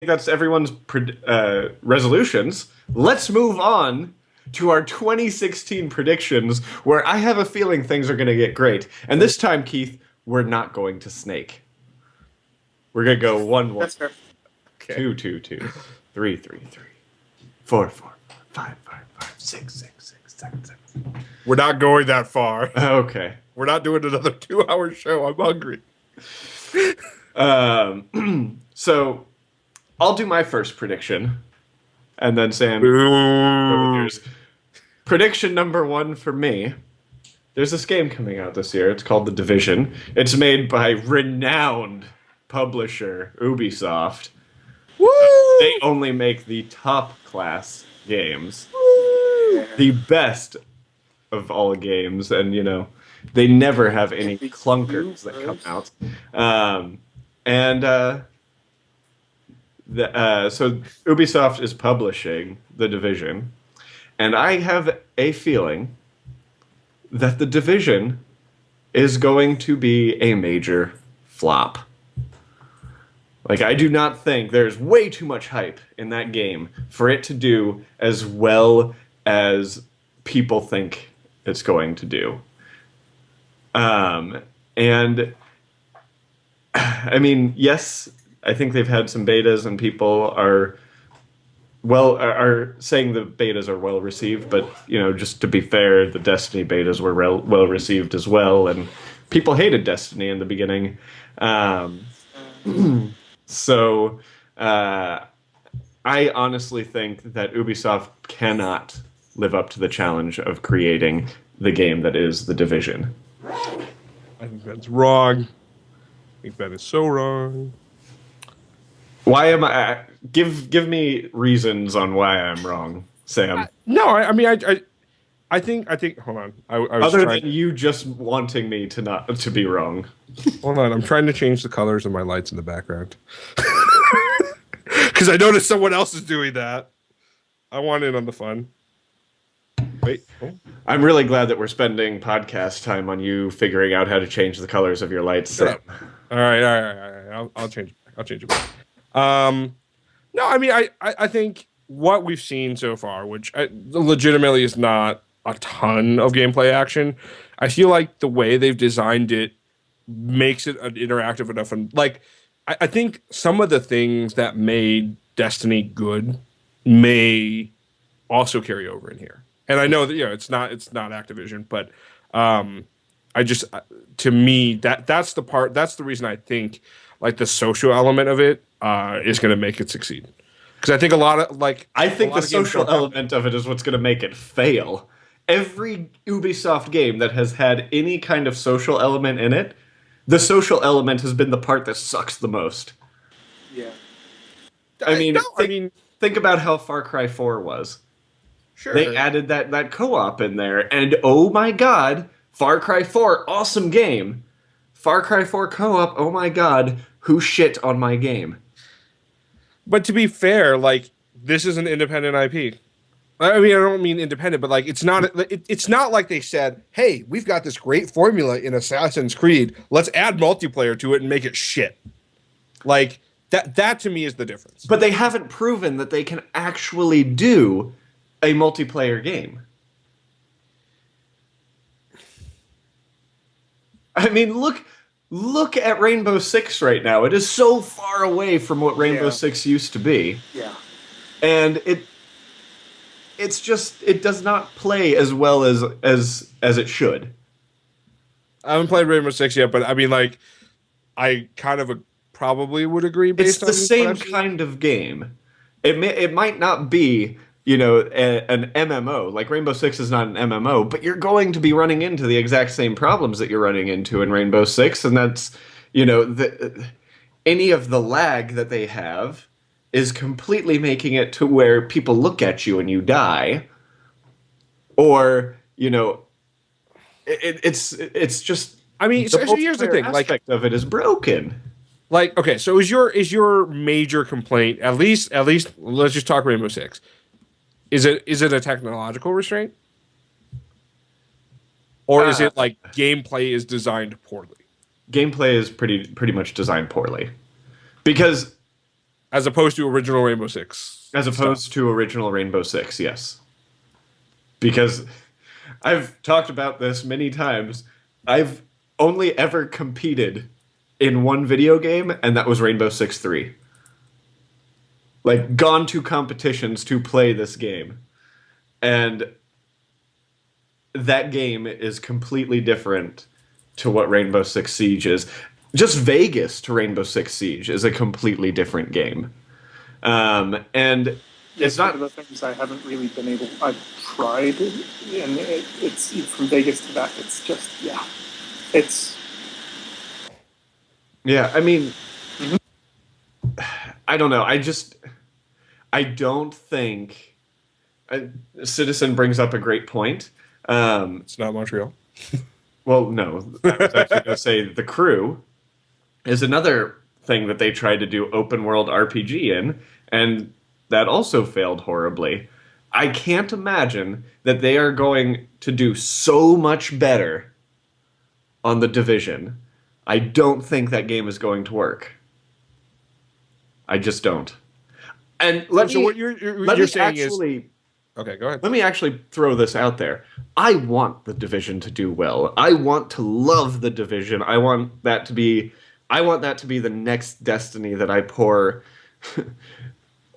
that's everyone's resolutions. Let's move on to our 2016 predictions, where I have a feeling things are going to get great. And this time, Keith, we're not going to snake. We're going to go 1-1. That's fair. Okay. 2-2-2. 3-3-3. 4-4. 5-5-5. 6-6-6. 7-7. We're not going that far. Okay. We're not doing another 2-hour show. I'm hungry. So I'll do my first prediction, and then Sam. Prediction number 1 for me. There's this game coming out this year. It's called The Division. It's made by renowned publisher Ubisoft. Woo! They only make the top class games. Woo! The best of all games, and they never have any clunkers that come out. So Ubisoft is publishing The Division, and I have a feeling that The Division is going to be a major flop. Like, I do not think there's way too much hype in that game for it to do as well as people think it's going to do. And I mean, yes, I think they've had some betas and people are saying the betas are well received, but just to be fair, the Destiny betas were well received as well, and people hated Destiny in the beginning. So I honestly think that Ubisoft cannot live up to the challenge of creating the game that is The Division. I think that's wrong. I think that is so wrong. Why am I? Give me reasons on why I'm wrong, Sam. I think. Hold on. I was Other than you just wanting me to be wrong. Hold on. I'm trying to change the colors of my lights in the background because I noticed someone else is doing that. I want in on the fun. Wait. Oh. I'm really glad that we're spending podcast time on you figuring out how to change the colors of your lights, Sam. All right. I'll change it. I'll change it back. No, I mean, I think what we've seen so far, which legitimately is not a ton of gameplay action, I feel like the way they've designed it makes it interactive enough. And like, I think some of the things that made Destiny good may also carry over in here. And I know that it's not Activision, but to me that's the reason I think like the social element of it is going to make it succeed. Because I think the social element of it is what's going to make it fail. Every Ubisoft game that has had any kind of social element in it, the social element has been the part that sucks the most. Yeah. Think about how Far Cry 4 was. Sure. They added that co-op in there, and oh my god, Far Cry 4, awesome game. Far Cry 4 co-op, oh my god, who shit on my game? But to be fair, like, this is an independent IP. I mean, I don't mean independent, but like, it's not like they said, hey, we've got this great formula in Assassin's Creed. Let's add multiplayer to it and make it shit. Like, that to me is the difference. But they haven't proven that they can actually do a multiplayer game. I mean, look at Rainbow Six right now. It is so far away from what Rainbow Six used to be. Yeah. And it's just, it does not play as well as it should. I haven't played Rainbow Six yet, but I mean, like, I kind of probably would agree based on the same kind of game. It might not be, an MMO. Like, Rainbow Six is not an MMO, but you're going to be running into the exact same problems that you're running into in Rainbow Six, and that's, any of the lag that they have is completely making it to where people look at you and you die. Or, it's just... I mean, so here's the thing. Aspect of it is broken. Like, okay, so is your major complaint, at least let's just talk Rainbow Six. Is it a technological restraint? Or is it like gameplay is designed poorly? Gameplay is pretty much designed poorly. Because As opposed to original Rainbow Six As stuff. opposed to original Rainbow Six, yes. Because I've talked about this many times. I've only ever competed in one video game, and that was Rainbow Six 3. Like, gone to competitions to play this game. And that game is completely different to what Rainbow Six Siege is. Just Vegas to Rainbow Six Siege is a completely different game. And it's One not. of the things I haven't really been able. I've tried, and it's from Vegas to that. It's just it's Yeah, I mean, I don't know. I don't think. Citizen brings up a great point. It's not Montreal. Well, no, I was actually going to say the Crew is another thing that they tried to do open world RPG in, and that also failed horribly. I can't imagine that they are going to do so much better on the Division. I don't think that game is going to work. I just don't. And So what you're saying actually, is, okay, go ahead. let me actually throw this out there. I want the Division to do well. I want to love the Division. I want that to be the next Destiny that I pour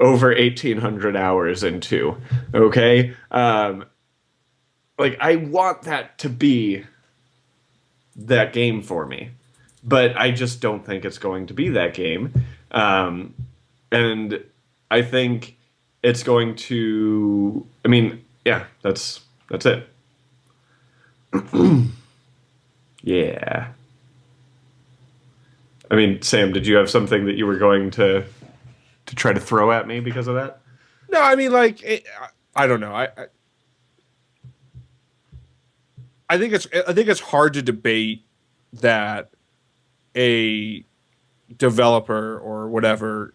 over 1,800 hours into. Okay? Like, I want that to be that game for me. But I just don't think it's going to be that game. And I think it's going to. I mean, yeah, that's it. Yeah. I mean, Sam, did you have something that you were going to try to throw at me because of that? No, I mean, like, I don't know. I think it's hard to debate that a developer or whatever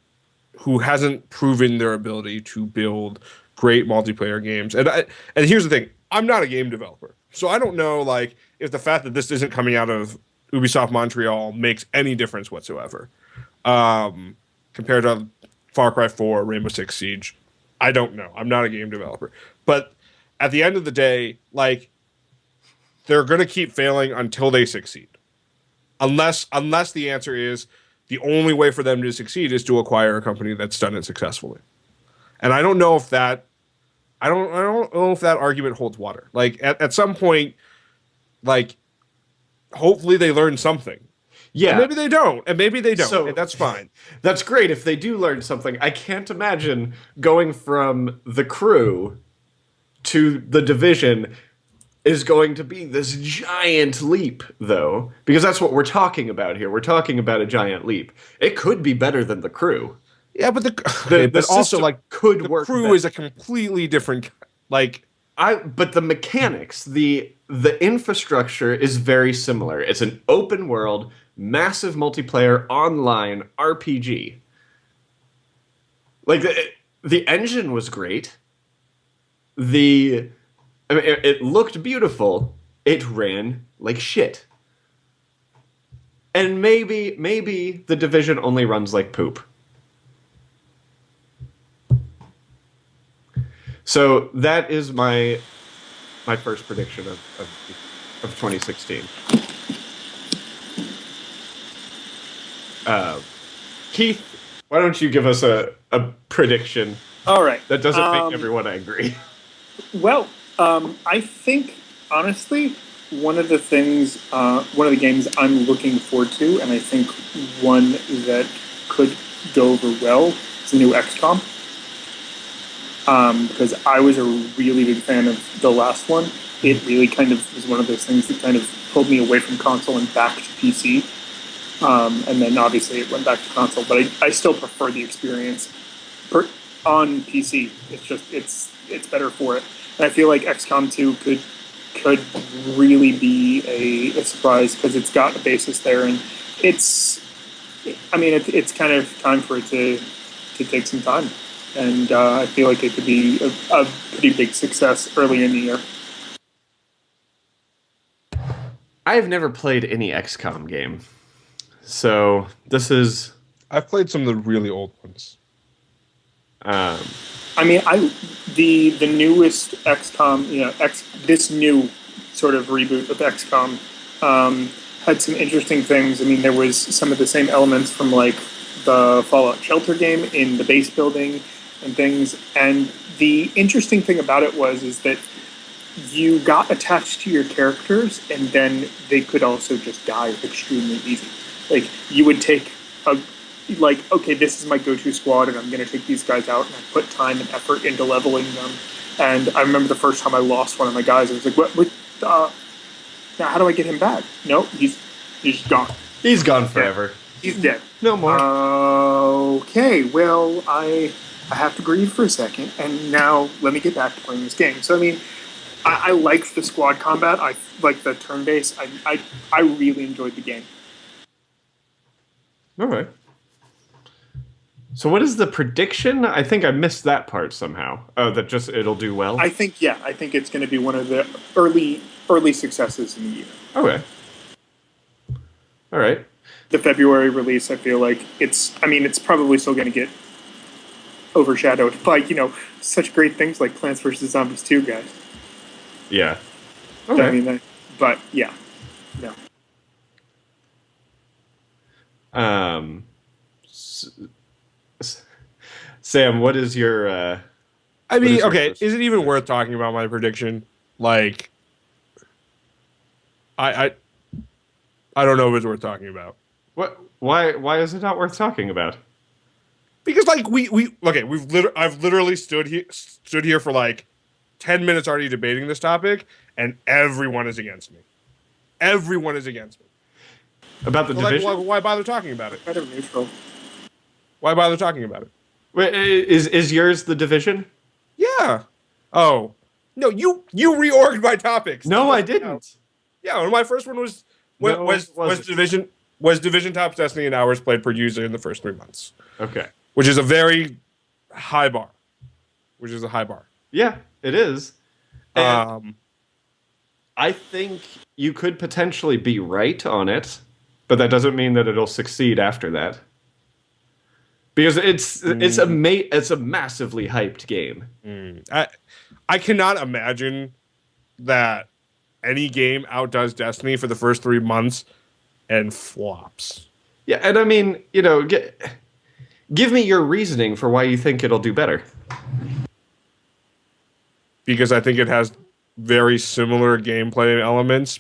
who hasn't proven their ability to build great multiplayer games. And here's the thing, I'm not a game developer. So I don't know like if the fact that this isn't coming out of Ubisoft Montreal makes any difference whatsoever. Compared to Far Cry 4, Rainbow Six Siege. I don't know. I'm not a game developer. But at the end of the day, like they're going to keep failing until they succeed. Unless the answer is the only way for them to succeed is to acquire a company that's done it successfully. And I don't know if that argument holds water. Like at some point, like hopefully they learn something. Yeah. And maybe they don't. So, and that's fine. That's great if they do learn something. I can't imagine going from the Crew to the Division is going to be this giant leap, though, because that's what we're talking about here. We're talking about a giant leap. It could be better than the Crew. Yeah, but The also like could the work. Crew better. is a completely different like. But the mechanics, the infrastructure is very similar. It's an open world, massive multiplayer online RPG. Like the engine was great. It looked beautiful. It ran like shit. And maybe the Division only runs like poop. So that is my first prediction of 2016. Keith, why don't you give us a prediction? all right. That doesn't make everyone angry. Well, I think honestly, one of the games I'm looking forward to, and I think one that could go over well, is the new XCOM. Because I was a really big fan of the last one. It really kind of was one of those things that kind of pulled me away from console and back to PC. And then obviously it went back to console, but I still prefer the experience on PC. It's just it's better for it. And I feel like XCOM 2 could really be a surprise because it's got a basis there, and it's kind of time for it to take some time. And I feel like it could be a pretty big success early in the year. I have never played any XCOM game. So this is... I've played some of the really old ones. I mean, the newest XCOM, this new sort of reboot of XCOM had some interesting things. I mean, there was some of the same elements from like the Fallout Shelter game in the base building and things. And the interesting thing about it is that you got attached to your characters, and then they could also just die extremely easy. Like you would take a okay, this is my go-to squad, and I'm going to take these guys out, and I put time and effort into leveling them. And I remember the first time I lost one of my guys, I was like, what now how do I get him back? No, he's gone. He's gone forever. He's dead. No more. Okay, well, I have to grieve for a second, and now let me get back to playing this game. So, I mean, I liked the squad combat. I like the turn-based. I really enjoyed the game. All right. So what is the prediction? I think I missed that part somehow. Oh, that just it'll do well? I think it's going to be one of the early successes in the year. Okay. All right. The February release, I feel like it's probably still going to get overshadowed by, such great things like Plants vs. Zombies 2, guys. Yeah. Okay. I mean, but yeah. No. Sam, what is your I mean, okay, is it even worth talking about my prediction? Like I don't know if it's worth talking about. What? Why is it not worth talking about? Because like I've literally stood here for like 10 minutes already debating this topic, and everyone is against me. Everyone is against me. About the division? Like, why bother talking about it? Kind of neutral. Why bother talking about it? Wait, is yours the division? Yeah. Oh no, you reorged my topics. No, I didn't. Yeah, well, my first one was Division tops Destiny in hours played per user in the first 3 months. Okay. Which is a very high bar. Which is a high bar. Yeah, it is. I think you could potentially be right on it, but that doesn't mean that it'll succeed after that. Because it's a massively hyped game. I cannot imagine that any game outdoes Destiny for the first 3 months and flops. Yeah, and I mean, give me your reasoning for why you think it'll do better. Because I think it has very similar gameplay elements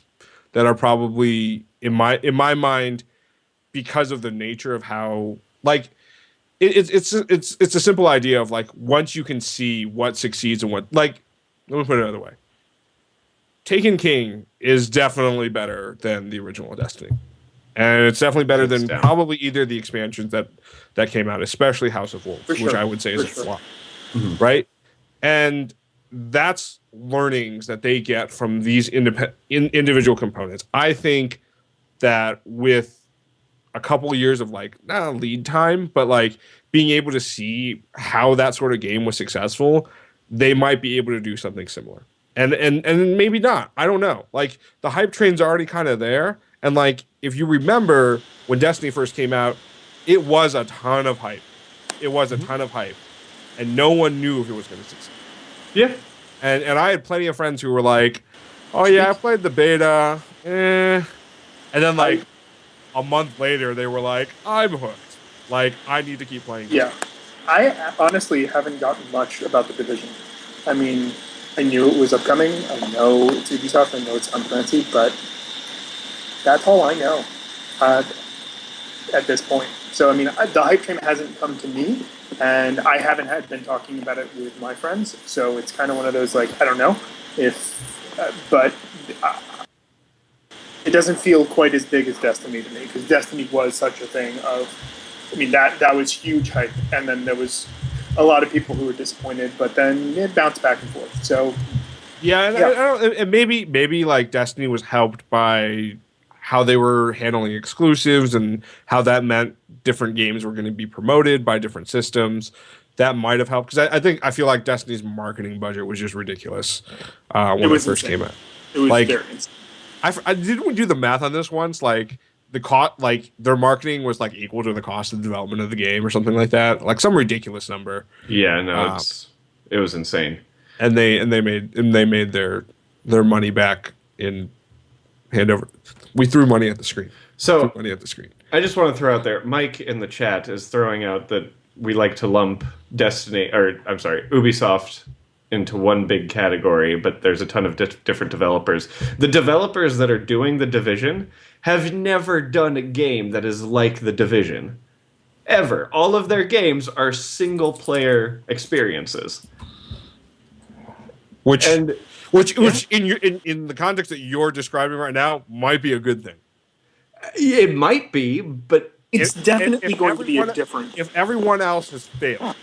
that are probably in my mind, because of the nature of how, like, it's a simple idea of like, once you can see what succeeds and what, like, let me put it another way. Taken King is definitely better than the original Destiny. And it's definitely better than probably either of the expansions that came out, especially House of Wolves, which I would say is a flop. Mm-hmm. Right? And that's learnings that they get from these individual components. I think that with a couple of years of like, not lead time, but like being able to see how that sort of game was successful, they might be able to do something similar. And maybe not. I don't know. Like, the hype train's already kind of there. And like, if you remember when Destiny first came out, it was a ton of hype. It was a ton of hype. And no one knew if it was going to succeed. Yeah. And I had plenty of friends who were like, oh yeah, I played the beta. And then like a month later, they were like, I'm hooked. Like, I need to keep playing this. Yeah. I honestly haven't gotten much about the Division. I mean, I knew it was upcoming. I know it's Ubisoft. I know it's Tom Clancy, but that's all I know at this point. So, I mean, the hype train hasn't come to me, and I haven't been talking about it with my friends. So it's kind of one of those, like, I don't know but it doesn't feel quite as big as Destiny to me, because Destiny was such a thing of, I mean, that was huge hype, and then there was a lot of people who were disappointed, but then it bounced back and forth. So, yeah, and I don't, and maybe like Destiny was helped by how they were handling exclusives and how that meant different games were going to be promoted by different systems. That might have helped, because I feel like Destiny's marketing budget was just ridiculous when it first came out. It was like, very insane. I didn't we do the math on this once? Like, the cost, like their marketing was like equal to the cost of the development of the game or something like that, like some ridiculous number. Yeah, no, it was insane. And they made their money back in hand over. We threw money at the screen. So Threw money at the screen. I just want to throw out there, Mike in the chat is throwing out that we like to lump Ubisoft into one big category, but there's a ton of different developers. The developers that are doing The Division have never done a game that is like The Division. Ever. All of their games are single-player experiences. Which in the context that you're describing right now might be a good thing. It might be, but it's definitely going to be a different. If everyone else has failed,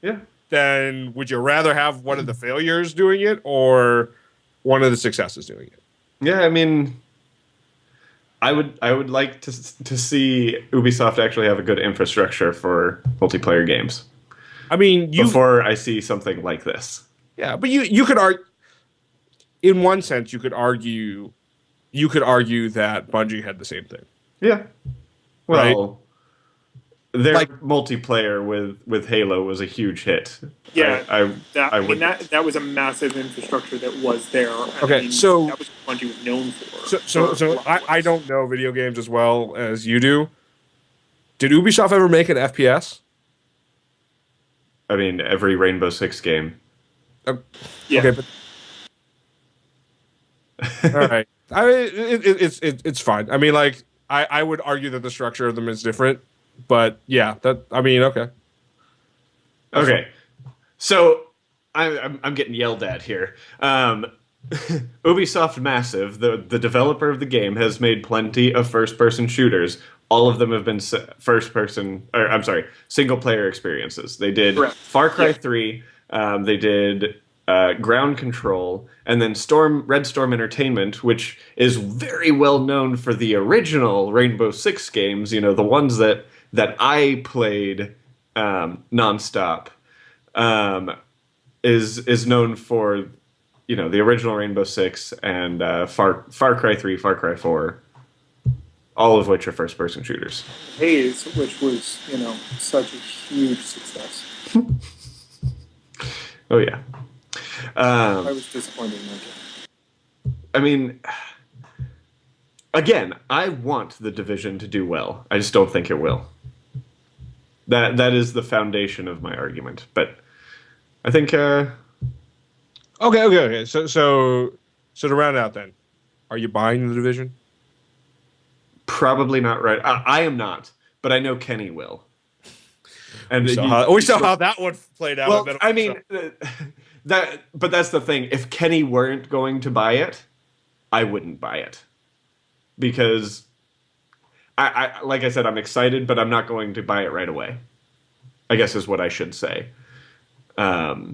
yeah, then would you rather have one of the failures doing it or one of the successes doing it? Yeah, I mean, I would like to see Ubisoft actually have a good infrastructure for multiplayer games. I mean, before I see something like this. Yeah, but you could argue, in one sense, you could argue that Bungie had the same thing. Yeah. Well, right? Their multiplayer with Halo was a huge hit. Yeah, that was a massive infrastructure that was there. Okay, so that was what Bungie was known for. So I don't know video games as well as you do. Did Ubisoft ever make an FPS? I mean, every Rainbow Six game. Yeah. Okay, but all right. It's fine. I mean, like I would argue that the structure of them is different, but yeah, okay. Okay, so I'm getting yelled at here. Ubisoft Massive, the developer of the game, has made plenty of first-person shooters. All of them have been single-player experiences. They did Far Cry 3. They did Ground Control, and then Red Storm Entertainment, which is very well known for the original Rainbow Six games. You know, the ones that I played nonstop. Is known for, you know, the original Rainbow Six and Far Cry 3, Far Cry 4, all of which are first-person shooters. Haze, which was, you know, such a huge success. Oh yeah. I was disappointed in that game. I mean, again, I want The Division to do well. I just don't think it will. That is the foundation of my argument. But I think. Okay. So to round out, then, are you buying The Division? Probably not right. I am not, but I know Kenny will. And we saw how that one played out. Well, I mean, but that's the thing. If Kenny weren't going to buy it, I wouldn't buy it, because I like I said, I'm excited, but I'm not going to buy it right away, I guess is what I should say. Yeah,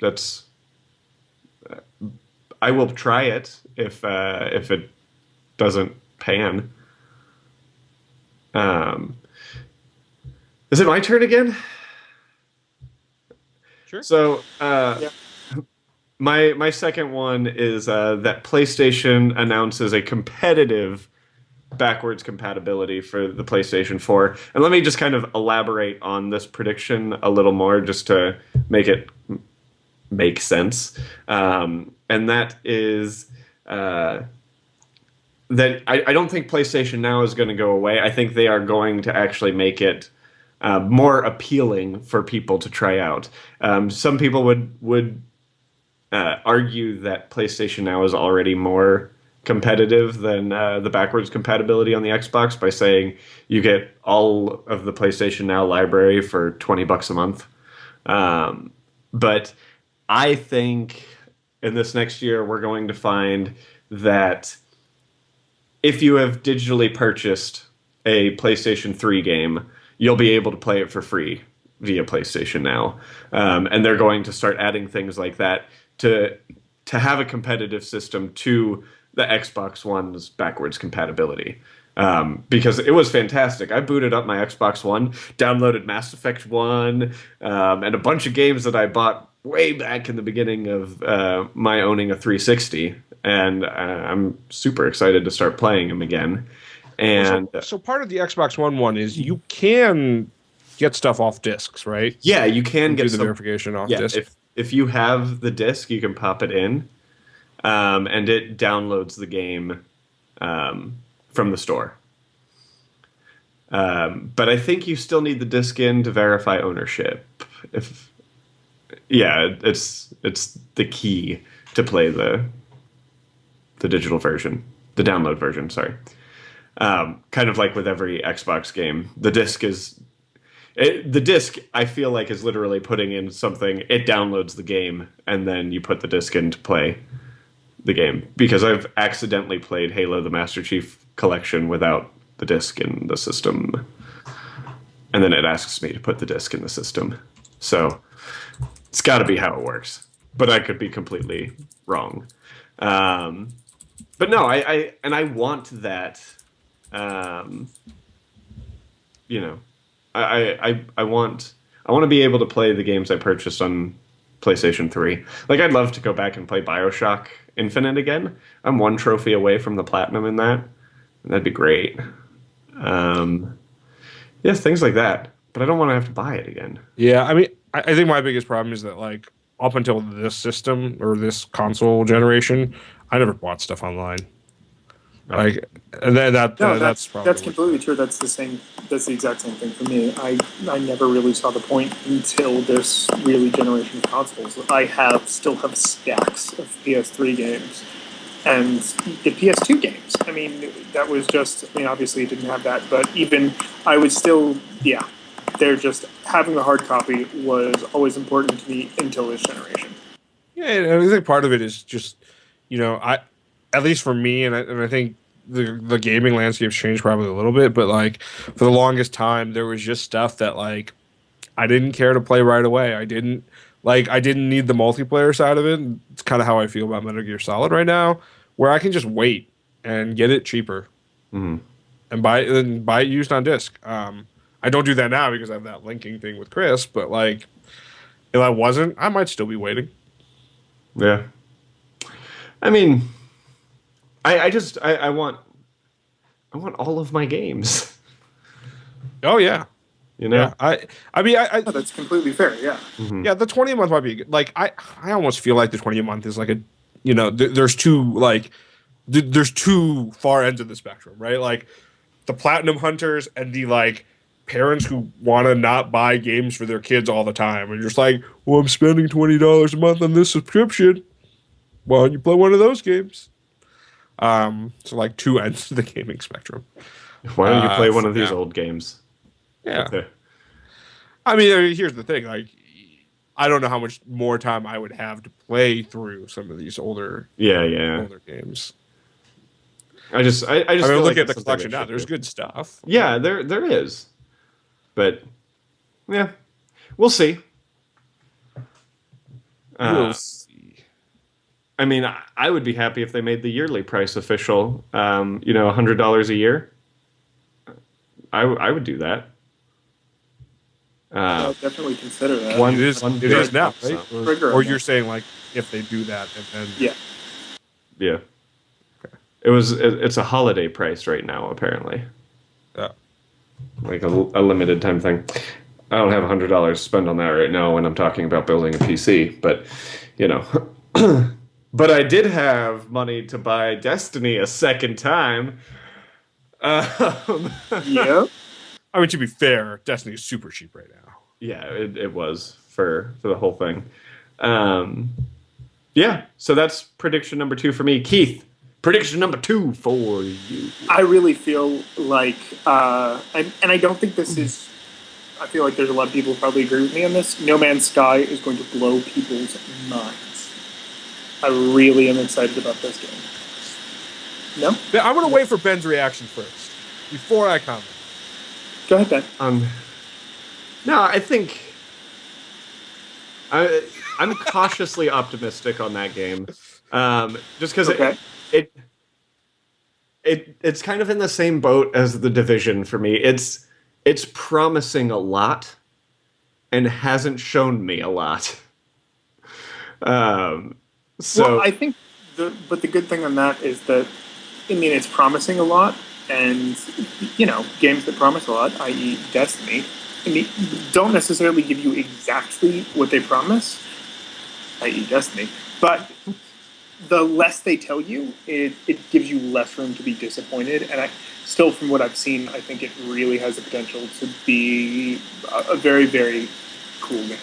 that's. I will try it if it doesn't pan. Is it my turn again? Sure. So, my second one is that PlayStation announces a competitive backwards compatibility for the PlayStation 4. And let me just kind of elaborate on this prediction a little more, just to make it make sense. And that is that I don't think PlayStation Now is going to go away. I think they are going to actually make it more appealing for people to try out. Some people would argue that PlayStation Now is already more competitive than the backwards compatibility on the Xbox, by saying you get all of the PlayStation Now library for $20 a month. But I think in this next year we're going to find that if you have digitally purchased a PlayStation 3 game, you'll be able to play it for free via PlayStation Now. And they're going to start adding things like that to have a competitive system to the Xbox One's backwards compatibility. Because it was fantastic. I booted up my Xbox One, downloaded Mass Effect 1, and a bunch of games that I bought way back in the beginning of my owning a 360. and I'm super excited to start playing them again. And so part of the Xbox One is you can get stuff off discs, right? yeah, you can get do the verification off disc. If you have the disc, you can pop it in, and it downloads the game from the store. But I think you still need the disc in to verify ownership. It's the key to play the digital version, the download version. Sorry. Kind of like with every Xbox game, the disc I feel like is literally putting in something. It downloads the game, and then you put the disc in to play the game. Because I've accidentally played Halo: The Master Chief Collection without the disc in the system, and then it asks me to put the disc in the system. So it's got to be how it works, but I could be completely wrong. But no, I want that. You know, I want to be able to play the games I purchased on PlayStation 3. Like, I'd love to go back and play BioShock Infinite again. I'm one trophy away from the platinum in that, and that'd be great. Yeah, things like that. But I don't want to have to buy it again. Yeah, I mean, I think my biggest problem is that, like, up until this system or this console generation, I never bought stuff online. Oh. Like, and then that's probably that's completely true. That's the exact same thing for me. I never really saw the point until this really generation of consoles. I still have stacks of PS3 games and the PS2 games. I mean, that was just. I mean, obviously it didn't have that, but even I would still, yeah. They're just having the hard copy was always important to me until this generation. Yeah, and I think part of it is just, at least for me, and I think the gaming landscape's changed probably a little bit, but like for the longest time, there was just stuff that like I didn't care to play right away. I didn't need the multiplayer side of it. It's kind of how I feel about Metal Gear Solid right now, where I can just wait and get it cheaper and buy it used on disc. I don't do that now because I have that linking thing with Chris, but like if I wasn't, I might still be waiting. Yeah. I mean, I want all of my games. Oh yeah. Yeah. I mean, that's completely fair. Yeah. Mm-hmm. Yeah, the 20 a month might be good. Like I almost feel like the 20 a month is like a, there's two far ends of the spectrum, right? Like the platinum hunters and the like parents who want to not buy games for their kids all the time, and you're just like, well, I'm spending $20 a month on this subscription. Why don't you play one of those games? So like two ends of the gaming spectrum. Why don't you play one of these old games? Yeah. Okay. I mean, here's the thing. Like, I don't know how much more time I would have to play through some of these older games. I just look like at the collection now. There's good stuff. Yeah, there is. But yeah, we'll see. We'll see. I mean, I would be happy if they made the yearly price official. $100 a year. I would do that. I'll definitely consider that. It is now, right? Or you're saying like if they do that and then yeah. Okay. It's a holiday price right now apparently. Yeah. Like a limited time thing. I don't have $100 to spend on that right now when I'm talking about building a PC, but but I did have money to buy Destiny a second time. Yeah. I mean, to be fair, Destiny is super cheap right now. Yeah, it was for the whole thing. Yeah, so that's prediction number 2 for me. Keith, prediction number 2 for you. I really feel like, and I don't think this is, I feel like there's a lot of people who probably agree with me on this. No Man's Sky is going to blow people's minds. I really am excited about this game. No? I'm going to wait for Ben's reaction first, before I comment. Go ahead, Ben. No, I think I'm cautiously optimistic on that game, just because it's kind of in the same boat as The Division for me. It's promising a lot and hasn't shown me a lot. Well, I think But the good thing on that is that, I mean, it's promising a lot, and games that promise a lot, i.e., Destiny, I mean, don't necessarily give you exactly what they promise, i.e., Destiny, but the less they tell you, it gives you less room to be disappointed. And still, from what I've seen, I think it really has the potential to be a very, very cool game.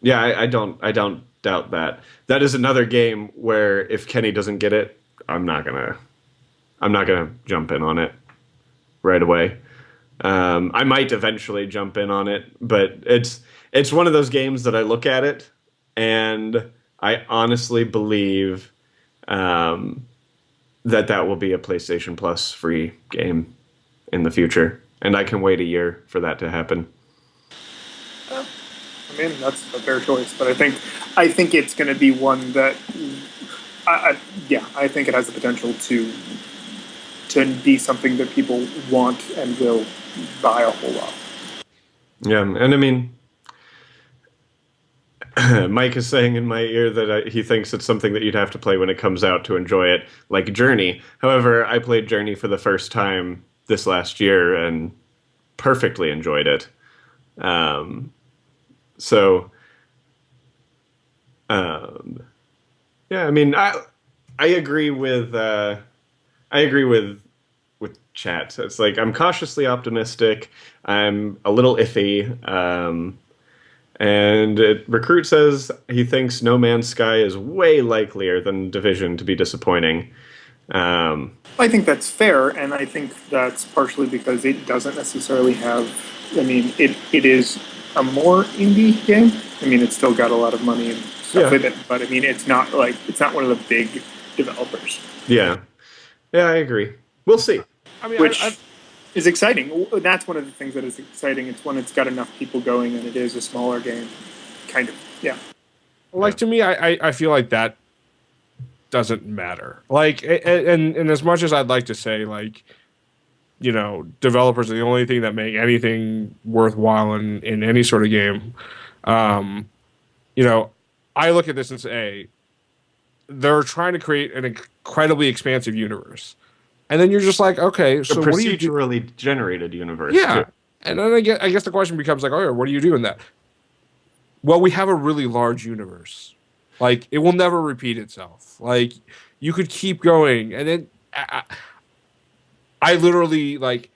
Yeah, I don't doubt that. That is another game where if Kenny doesn't get it, I'm not gonna jump in on it right away. I might eventually jump in on it, but it's one of those games that I look at it and I honestly believe that will be a PlayStation Plus free game in the future, and I can wait a year for that to happen. I mean, that's a fair choice, but I think it's going to be one that, I think it has the potential to be something that people want and will buy a whole lot. Yeah, and I mean, Mike is saying in my ear that he thinks it's something that you'd have to play when it comes out to enjoy it, like Journey. However, I played Journey for the first time this last year and perfectly enjoyed it. So, yeah, I mean, I agree with chat. It's like I'm cautiously optimistic. I'm a little iffy. And Recruit says he thinks No Man's Sky is way likelier than Division to be disappointing. I think that's fair, and I think that's partially because it doesn't necessarily have. I mean, it is a more indie game. I mean, it's still got a lot of money and stuff with it, but I mean, it's not one of the big developers. Yeah, I agree. We'll see. I mean, which is exciting. That's one of the things that is exciting. It's when it's got enough people going, and it is a smaller game. Kind of, yeah. Like, to me, I feel like that doesn't matter. Like, and as much as I'd like to say, like, developers are the only thing that make anything worthwhile in any sort of game. I look at this and say, they're trying to create an incredibly expansive universe. And then you're just like, okay, so what do you do? Procedurally generated universe. Yeah. Too. And then I guess the question becomes like, oh, what do you do in that? Well, we have a really large universe. Like, it will never repeat itself. Like, you could keep going. And then I literally, like,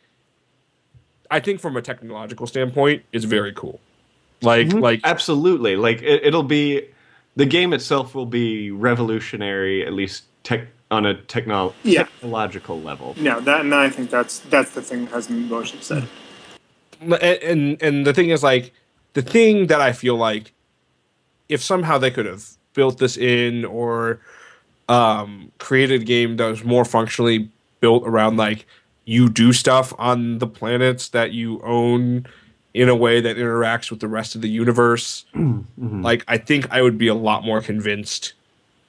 I think from a technological standpoint, it's very cool. Like absolutely. Like, it'll be, the game itself will be revolutionary, at least on a technological level. Yeah, and I think that's the thing that has me most upset. And the thing is, like, the thing that I feel like, if somehow they could have built this in or created a game that was more functionally built around, like, you do stuff on the planets that you own in a way that interacts with the rest of the universe, like, I think I would be a lot more convinced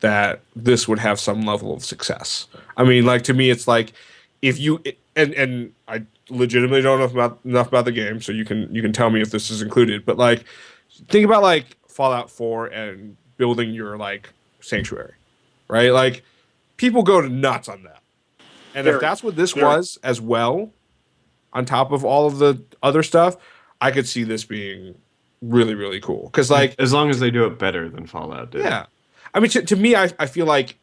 that this would have some level of success. I mean, like, to me, it's like, if you and I legitimately don't know enough about the game, so you can tell me if this is included. But, like, think about, like, Fallout 4 and building your, like, sanctuary, right? Like, people go nuts on that. And if that's what this was as well, on top of all of the other stuff, I could see this being really, really cool. Because, like, as long as they do it better than Fallout did. Yeah. I mean, to me, I feel like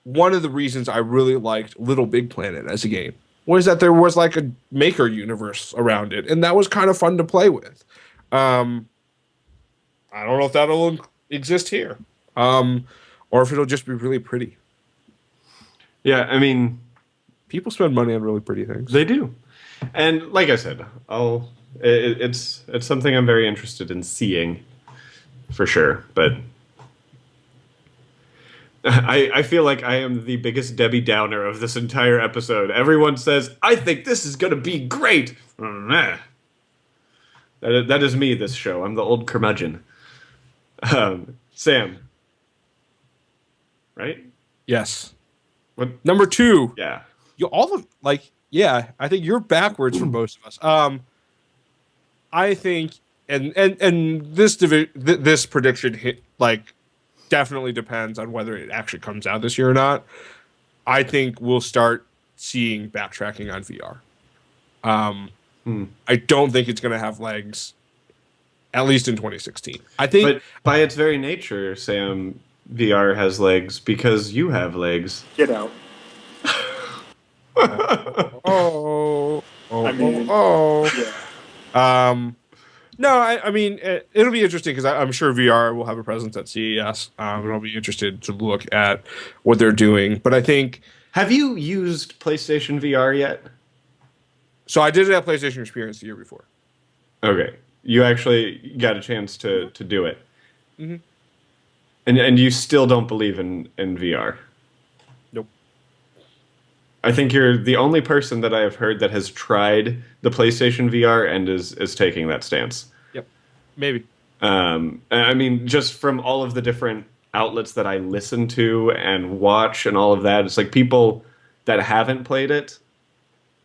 one of the reasons I really liked Little Big Planet as a game was that there was, like, a maker universe around it, and that was kind of fun to play with. I don't know if that'll exist here, or if it'll just be really pretty. Yeah, I mean, people spend money on really pretty things. They do, and like I said, it's something I'm very interested in seeing, for sure. But I feel like I am the biggest Debbie Downer of this entire episode. Everyone says, I think this is going to be great. That is me, this show. I'm the old curmudgeon. Sam. Right? Yes. What? Number 2. Yeah. I think you're backwards for most of us. I think, and this prediction hit, like, definitely depends on whether it actually comes out this year or not. I think we'll start seeing backtracking on VR. I don't think it's going to have legs, at least in 2016. I think, but by its very nature, Sam, VR has legs because you have legs. Get out. I mean, yeah. No, I mean, it'll be interesting because I'm sure VR will have a presence at CES. And I'll be interested to look at what they're doing. But I think, Have you used PlayStation VR yet? so I did it at PlayStation Experience the year before. Okay. You actually got a chance to do it. Mm-hmm. And you still don't believe in VR? Nope. I think you're the only person that I have heard that has tried the PlayStation VR and is taking that stance. Yep. Maybe. I mean, just from all of the different outlets that I listen to and watch and all of that, it's like people that haven't played it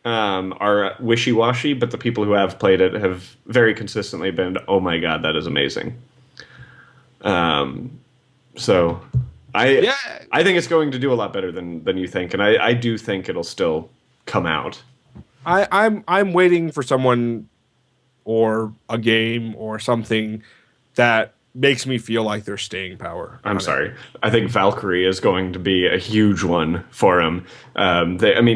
are wishy-washy, but the people who have played it have very consistently been, oh my god, that is amazing. So I think it's going to do a lot better than you think, and I do think it'll still come out. I'm waiting for someone or a game or something that makes me feel like there's staying power. I'm sorry. I think Valkyrie is going to be a huge one for them.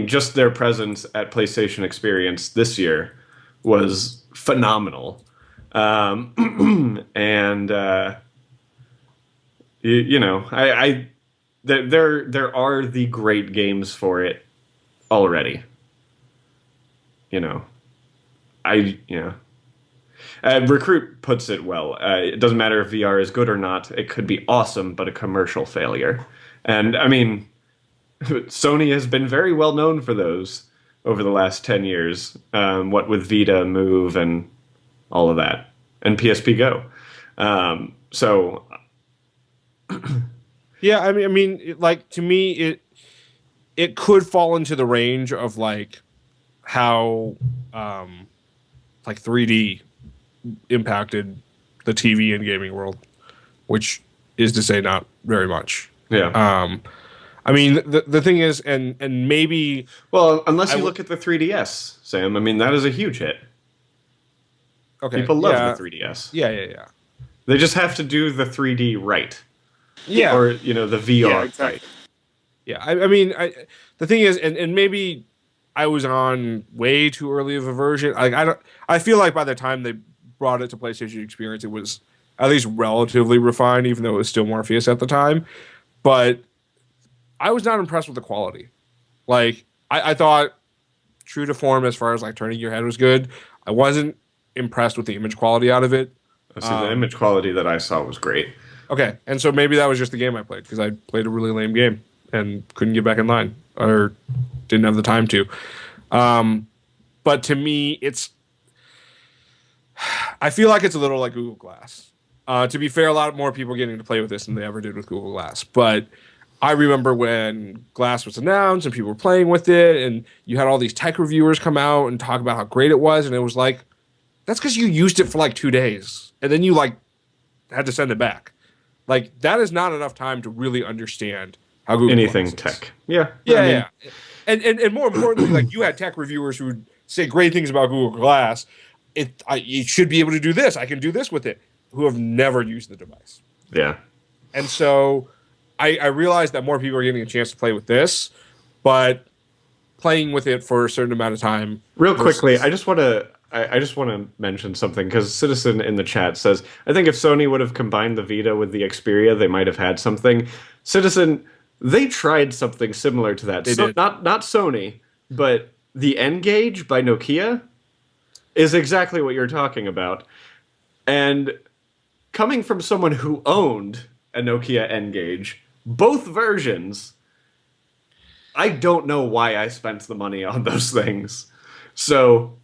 Just their presence at PlayStation Experience this year was phenomenal. There are the great games for it already. Recruit puts it well. It doesn't matter if VR is good or not. It could be awesome, but a commercial failure. And, I mean, Sony has been very well known for those over the last 10 years. What with Vita, Move, and all of that. And PSP Go. Yeah, to me, it could fall into the range of, like, how, 3D impacted the TV and gaming world, which is to say not very much. Yeah. The thing is, and maybe... Well, unless you look at the 3DS, Sam. I mean, that is a huge hit. Okay. People love the 3DS. Yeah. They just have to do the 3D right. Yeah. Or, the VR exactly. right. Yeah, the thing is, and maybe I was on way too early of a version. I feel like by the time they brought it to PlayStation Experience, it was at least relatively refined, even though it was still Morpheus at the time. But I was not impressed with the quality. Like, I thought true to form as far as like turning your head was good. I wasn't impressed with the image quality out of it. The image quality that I saw was great. Okay, and so maybe that was just the game I played, because I played a really lame game and couldn't get back in line or didn't have the time to. But to me, I feel like it's a little like Google Glass. To be fair, a lot more people are getting to play with this than they ever did with Google Glass. But I remember when Glass was announced and people were playing with it, and you had all these tech reviewers come out and talk about how great it was, and it was like, that's because you used it for like 2 days, and then you like had to send it back. Like, that is not enough time to really understand how Google anything Glass is. tech. Yeah. Yeah. And more importantly, like, you had tech reviewers who would say great things about Google Glass. You should be able to do this. I can do this with it. Who have never used the device. Yeah. And so I realized that more people are getting a chance to play with this, but playing with it for a certain amount of time. Real quickly, I just want to mention something, because Citizen in the chat says, I think if Sony would have combined the Vita with the Xperia, they might have had something. Citizen, they tried something similar to that. They did. Not Sony, but the N-Gage by Nokia is exactly what you're talking about. And coming from someone who owned a Nokia N-Gage, both versions, I don't know why I spent the money on those things. So,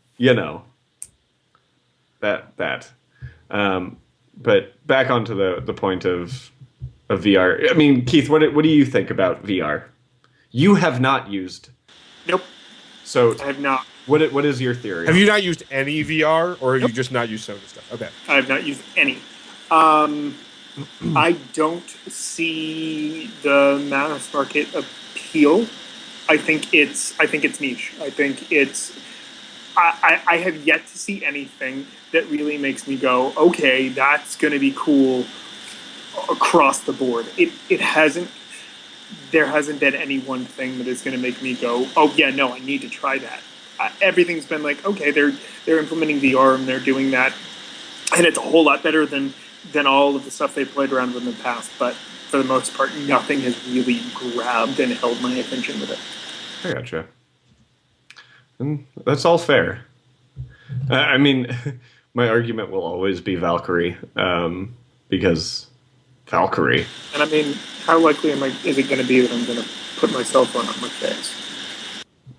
that. But back onto the point of VR. I mean, Keith, what do you think about VR? You have not used. Nope. So I have not. What is your theory? Have you not used any VR, or have you just not used Sony stuff? Okay. I have not used any. I don't see the mass market appeal. I think it's niche. I have yet to see anything that really makes me go, okay, that's going to be cool across the board. It hasn't. There hasn't been any one thing that is going to make me go, oh yeah, no, I need to try that. Everything's been like, okay, they're implementing VR and they're doing that, and it's a whole lot better than all of the stuff they played around with in the past. But for the most part, nothing has really grabbed and held my attention with it. I gotcha. And that's all fair. I mean, my argument will always be Valkyrie, because Valkyrie. And I mean, how likely is it going to be that I'm going to put my cell phone on my face?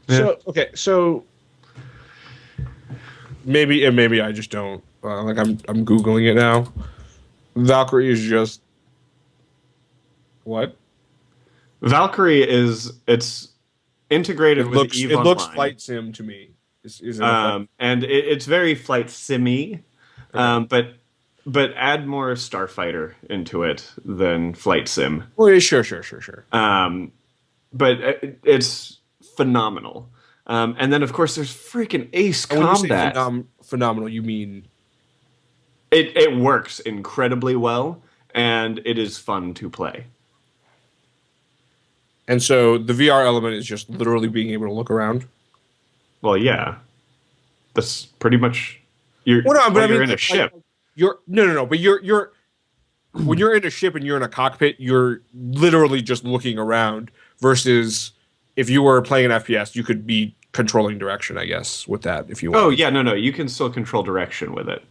Yeah. So maybe I just don't. I'm Googling it now. Valkyrie is just what? Valkyrie it's integrated with EVE Online. It looks flight sim to me. And it's very flight simmy, okay. But add more Starfighter into it than flight sim. Oh yeah, sure. But it's phenomenal. And then of course there's freaking Ace Combat. When you say phenomenal, you mean it works incredibly well, and it is fun to play. And so the VR element is just literally being able to look around. Well, yeah, that's pretty much. You're in a ship. But you're when you're in a ship and you're in a cockpit, you're literally just looking around. Versus if you were playing an FPS, you could be controlling direction, I guess, with that if you want. Oh yeah, no, you can still control direction with it.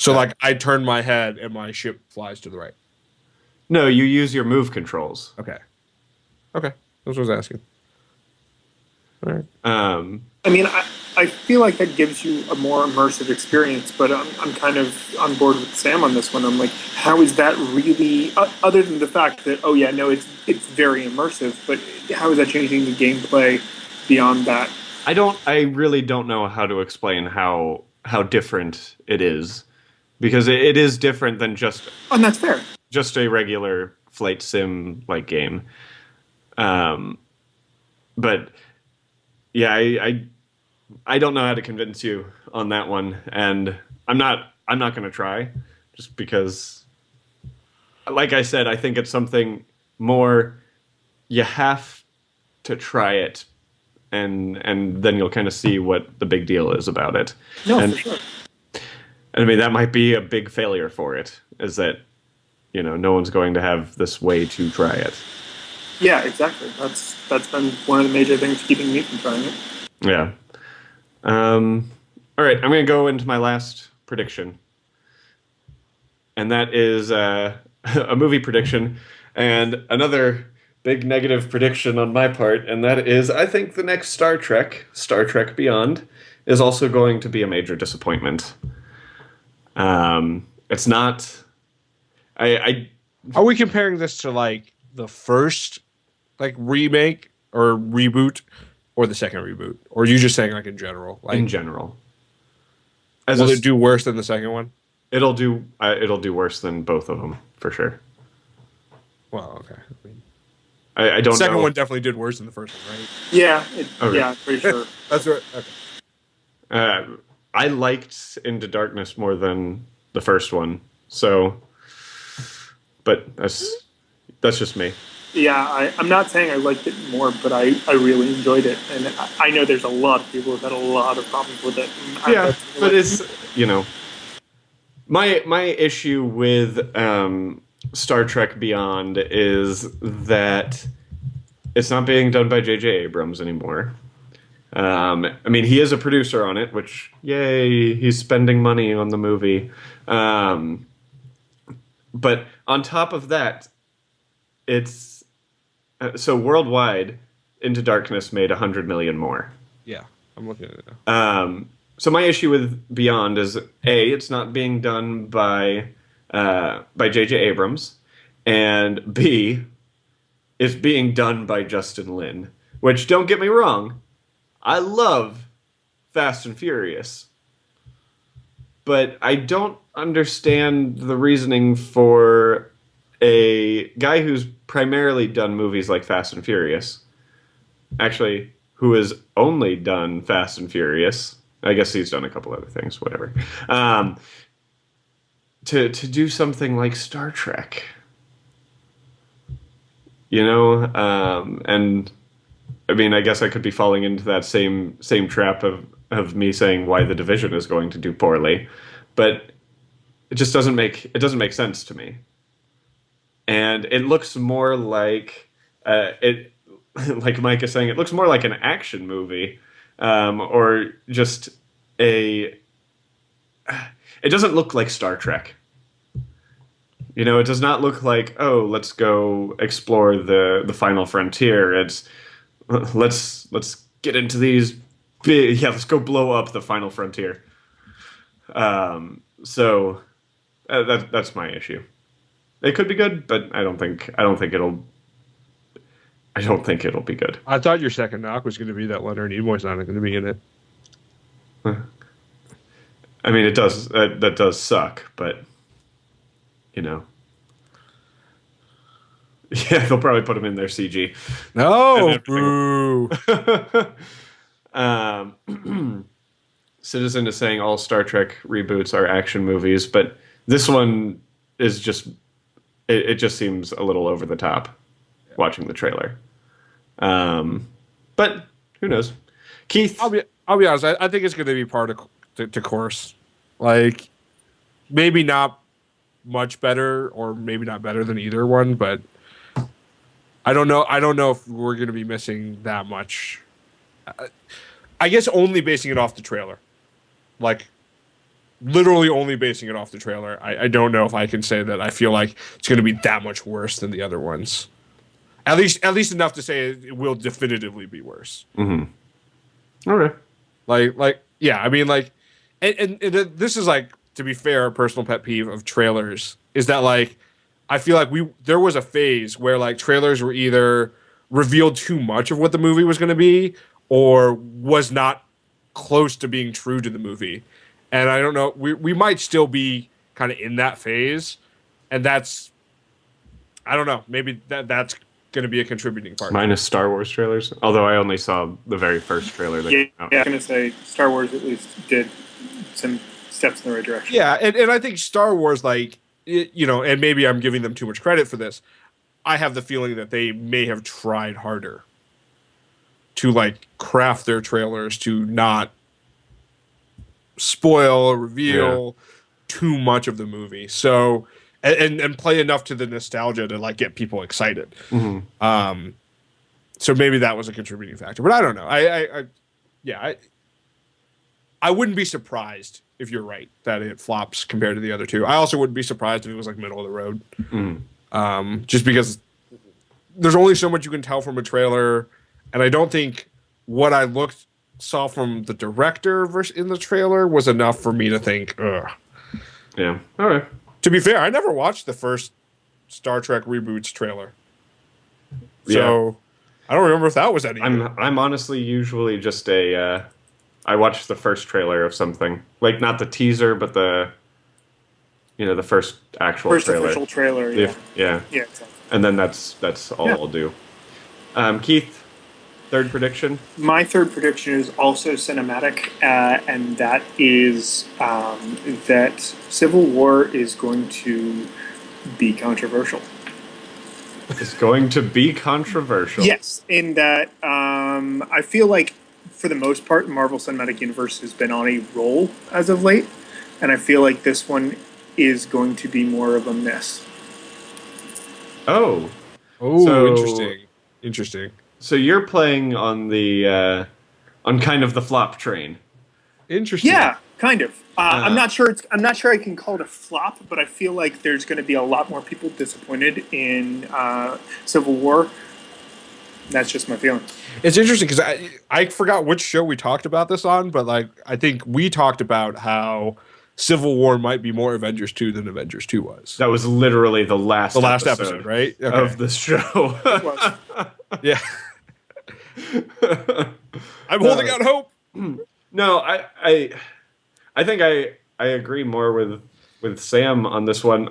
Like I turn my head and my ship flies to the right. No, you use your move controls. Okay. That's what I was asking. All right. I mean, I feel like that gives you a more immersive experience, but I'm kind of on board with Sam on this one. I'm like, how is that really, other than the fact that, oh yeah, no, it's very immersive, but how is that changing the gameplay beyond that? I really don't know how to explain how different it is, because it is different than just. Oh, and that's fair. Just a regular flight sim like game. But yeah, I don't know how to convince you on that one, and I'm not going to try, just because, like I said, I think it's something more. You have to try it, and then you'll kind of see what the big deal is about it. No, for sure. I mean, that might be a big failure for it. Is that, no one's going to have this way to try it. Yeah, exactly. That's been one of the major things keeping me from trying it. Yeah. All right, I'm going to go into my last prediction. And that is a movie prediction. And another big negative prediction on my part, and that is I think the next Star Trek Beyond, is also going to be a major disappointment. It's not... Are we comparing this to like the first remake or reboot, or the second reboot, or are you just saying like in general? In general, will it do worse than the second one? It'll do worse than both of them for sure. Well, okay. I don't know. The second one definitely did worse than the first one, right? Yeah, yeah, pretty sure. That's right. Okay. I liked Into Darkness more than the first one, so. But that's just me. Yeah, I'm not saying I liked it more, but I really enjoyed it. And I know there's a lot of people who've had a lot of problems with it. Yeah, but it's, my issue with Star Trek Beyond is that it's not being done by J.J. Abrams anymore. I mean, he is a producer on it, which, yay, he's spending money on the movie. But on top of that, it's so worldwide, Into Darkness made 100 million more. Yeah, I'm looking at it now. So my issue with Beyond is A, it's not being done by J.J. Abrams, and B, it's being done by Justin Lin. Which, don't get me wrong, I love Fast and Furious, but I don't understand the reasoning for a guy who's primarily done movies like Fast and Furious. Actually, who has only done Fast and Furious. I guess he's done a couple other things, whatever. To do something like Star Trek. And I mean, I guess I could be falling into that same trap of me saying why The Division is going to do poorly, but it just doesn't make sense to me. And it looks more like like Mike is saying, it looks more like an action movie, or just it doesn't look like Star Trek. It does not look like, oh, let's go explore the final frontier. It's let's get into these big, let's go blow up the final frontier. So that's my issue. It could be good, but I don't think it'll be good. I thought your second knock was going to be that Leonard Nimoy's not going to be in it. I mean, it does. That does suck, but yeah, they'll probably put him in their CG. No, boo. Citizen is saying all Star Trek reboots are action movies, but this one is just. It just seems a little over the top. Watching the trailer. But who knows? Keith, I'll be honest. I think it's going to be part of the course. Like, maybe not much better, or maybe not better than either one. But I don't know. I don't know if we're going to be missing that much. I guess only basing it off the trailer, like literally only basing it off the trailer. I don't know if I can say that I feel like it's going to be that much worse than the other ones. At least enough to say it will definitively be worse. Mm-hmm. Okay. Like, yeah. I mean, like, and this is, like, to be fair, a personal pet peeve of trailers is that, like, I feel like there was a phase where, like, trailers were either revealed too much of what the movie was going to be or was not close to being true to the movie. And I don't know, we might still be kind of in that phase, and that's, I don't know, maybe that's going to be a contributing part. Minus Star Wars trailers, although I only saw the very first trailer that came out. Yeah, I'm going to say Star Wars at least did some steps in the right direction. Yeah, and I think Star Wars, like, and maybe I'm giving them too much credit for this, I have the feeling that they may have tried harder to, like, craft their trailers to not spoil or reveal too much of the movie. So, and play enough to the nostalgia to, like, get people excited. Mm-hmm. So maybe that was a contributing factor, but I don't know. I wouldn't be surprised if you're right that it flops compared to the other two. I also wouldn't be surprised if it was, like, middle of the road. Mm-hmm. Just because there's only so much you can tell from a trailer, and I don't think what I saw from the director in the trailer was enough for me to think, ugh. Yeah. All right. To be fair, I never watched the first Star Trek reboots trailer, so I don't remember if that was any. I'm honestly usually just I watch the first trailer of something, like not the teaser, but the first official trailer. Yeah. Exactly. And then that's all I'll do. Keith, third prediction? My third prediction is also cinematic, and that is that Civil War is going to be controversial. It's going to be controversial. Yes, in that I feel like, for the most part, the Marvel Cinematic Universe has been on a roll as of late, and I feel like this one is going to be more of a miss. Oh, so, interesting. So you're playing on the on kind of the flop train. Interesting. Yeah, kind of. I'm not sure I can call it a flop, but I feel like there's going to be a lot more people disappointed in Civil War. That's just my feeling. It's interesting because I forgot which show we talked about this on, but, like, I think we talked about how Civil War might be more Avengers 2 than Avengers 2 was. That was literally the last episode, right? Okay. Of the show. It was. Yeah. I'm holding out hope. No, I think I agree more with Sam on this one.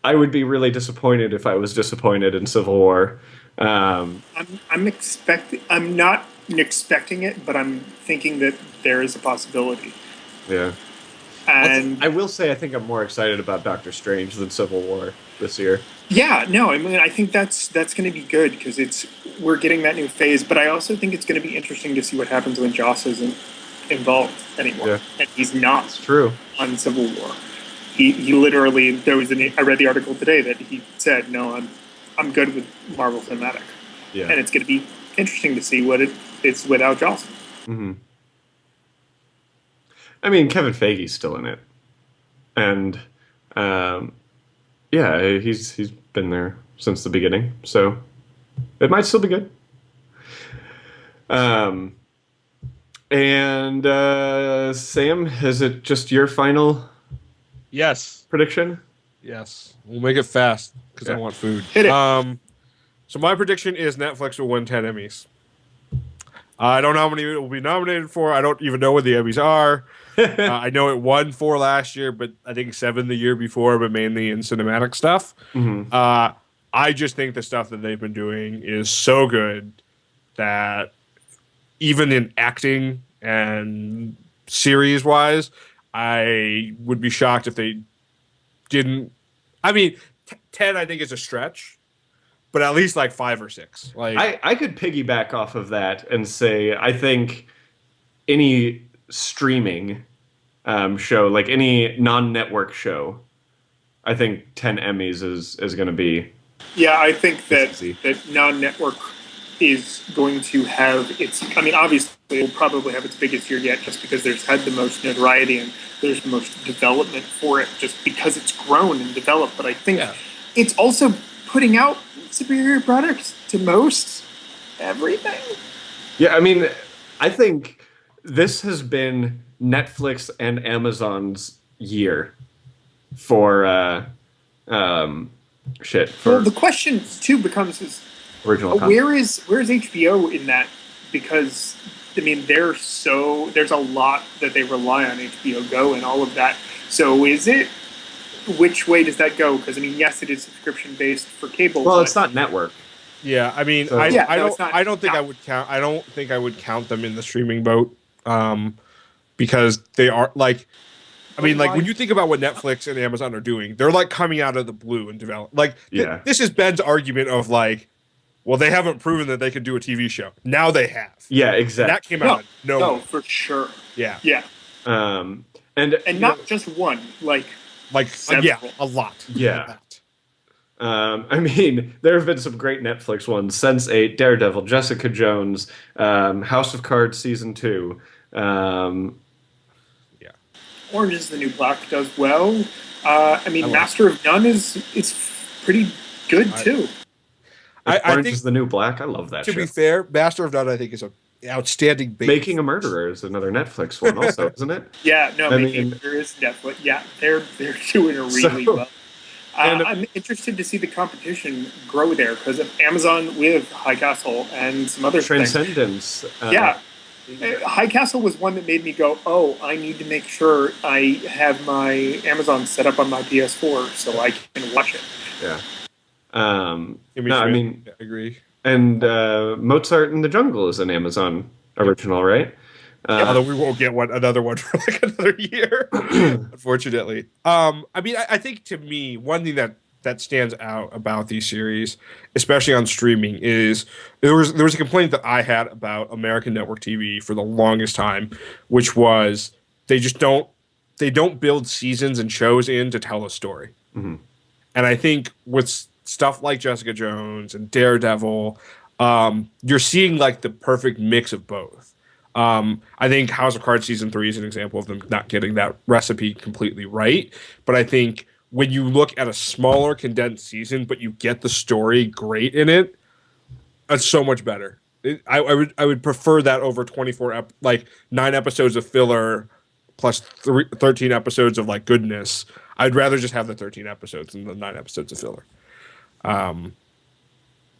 I would be really disappointed if I was disappointed in Civil War. I'm not expecting it, but I'm thinking that there is a possibility. Yeah. And I will say I think I'm more excited about Doctor Strange than Civil War this year. yeah, no, I mean, I think that's going to be good because we're getting that new phase. But I also think it's going to be interesting to see what happens when Joss isn't involved anymore, Yeah. and he's not It's true. on Civil War. He literally I read the article today that he said, "No, I'm good with Marvel Cinematic," Yeah. and it's going to be interesting to see what it's without Joss. Mm-hmm. I mean, Kevin Feige's still in it, and yeah, he's been there since the beginning, so it might still be good. And Sam, is it just your final Yes. prediction? Yes. We'll make it fast because I Yeah. want food. Hit it. So my prediction is Netflix will win 10 Emmys. I don't know how many it will be nominated for. I don't even know what the Emmys are. I know it won 4 last year, but I think 7 the year before, but mainly in cinematic stuff. Mm-hmm. I just think the stuff that they've been doing is so good that even in acting and series wise, I would be shocked if they didn't. I mean, 10 I think is a stretch, but at least like 5 or 6. Like I could piggyback off of that and say I think any streaming show, like any non-network show, I think 10 Emmys is going to be. Yeah, I think Easy. that non-network is going to have its. I mean, obviously, it will probably have its biggest year yet, just because there's had the most notoriety and there's the most development for it, just because it's grown and developed. But I think it's also putting out superior products to most everything. Yeah, I mean, I think this has been Netflix and Amazon's year for Well, the question too becomes original content. where is HBO in that? Because I mean, there's a lot that they rely on HBO Go and all of that. So is it? Which way does that go? Because I mean, yes, it is subscription based for cable. Well, but it's not network. yeah, I mean, So- I it's not- don't think I would count. I don't think I would count them in the streaming boat, because they are like. I mean, like when you think about what Netflix and Amazon are doing, they're like coming out of the blue and develop. Like, this is Ben's argument of like, well, they haven't proven that they could do a TV show. Now they have. Yeah, exactly. And that came out. No, for sure. Yeah. Yeah. And not just one, like several. A lot. Yeah. I mean, there have been some great Netflix ones: Sense8, Daredevil, Jessica Jones, House of Cards season 2. Orange is the New Black does well. I mean, Master of None is pretty good too. I think is the New Black. I love that. To show. be fair, Master of None I think is an outstanding base. Making a Murderer is another Netflix one, also, isn't it? Yeah, no, Making a Murderer is Netflix. Yeah, they're doing it really well. I'm interested to see the competition grow there because of Amazon with High Castle and some other Transcendence. things. Yeah. High Castle was one that made me go, oh, I need to make sure I have my Amazon set up on my PS4 so I can watch it. Yeah. I agree. And Mozart in the Jungle is an Amazon original, right? Although we won't get another one for like another year, unfortunately. I mean, I think to me, one thing that stands out about these series, especially on streaming, is there was a complaint that I had about American network TV for the longest time, which was they don't build seasons and shows in to tell a story. Mm-hmm. And I think with stuff like Jessica Jones and Daredevil, you're seeing like the perfect mix of both. I think House of Cards season 3 is an example of them not getting that recipe completely right. But I think when you look at a smaller condensed season, but you get the story great in it, it's so much better. I would prefer that over 9 episodes of filler plus 13 episodes of like goodness. I'd rather just have the 13 episodes than the 9 episodes of filler.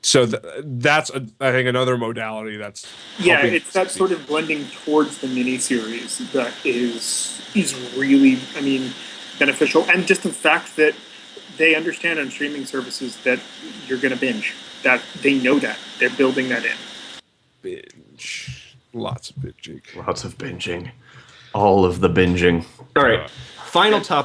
So that's I think another modality that's it's that sort of blending towards the miniseries that is really, I mean, beneficial, and just the fact that they understand on streaming services that you're going to binge, that they know that they're building that in. Binge, lots of binging, all of the binging. All right, final topic.